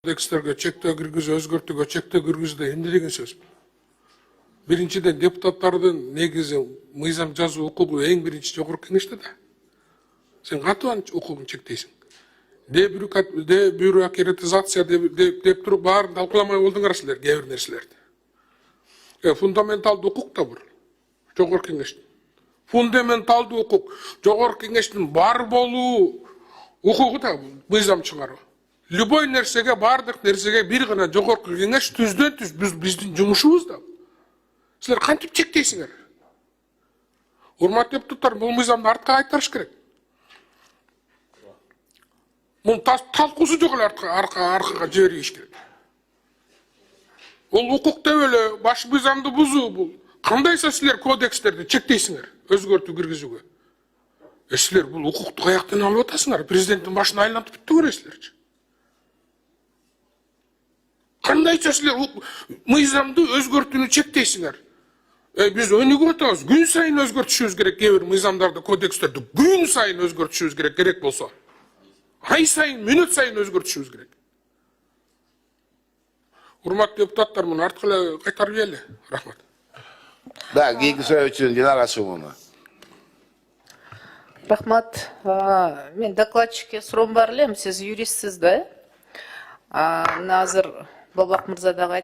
Кодекстерге чектөө киргизүү, өзгөртүүгө чектөө киргизүүдө эмне деген сөз? Биринчиден депутаттардын негизи мыйзам жазуу укугу эң биринчи жогорку кеңеште да. Сен кантип укугун чектейсиң? Дебюрократизация деп туруп баарын талкууламай болдуңар силер кээ бир нерселерди. Фундаменталдуу укук да бар. Жогорку кеңештин. Фундаменталдуу укук, жогорку кеңештин бар болуу укугу да мыйзам чыгаруу. Любой нерсеге, бардык нерсеге бир гана жогорку кеңеш түздөн түз биздин жумушубуз да. Силер кантип чектейсиңер? Урматтуу депутаттар, бул мыйзамды артка кайтарыш керек. Мунун талкуусу жок эле аркага жибериш керек. Бул укук деп эле баш мыйзамды бузуу бул. Кандайса силер кодекстерди чектейсиңер, өзгөртүү киргизүүгө. Силер бул укукту каяктан алып атасыңар? Президенттин башына айлантып бүттүңөр силерчи. Кандайча силер мыйзамды өзгөртүүнү чектейсиңер? Биз өнүгүп атабыз. Күн сайын өзгөртүшүбүз керек, кээ бир мыйзамдарды, кодекстерди күн сайын өзгөртүшүбүз керек болсо. Ай сайын, мүнөт сайын өзгөртүшүбүз керек. Урматтуу депутаттар, муну артка эле кайтарып ийели. Рахмат. Да, кейинки суроо үчүн Динара Асуумова. Рахмат. Мен докладчикке суроом бар элем. Сиз юристсиз да? Мына азыр Бабак мырза дагы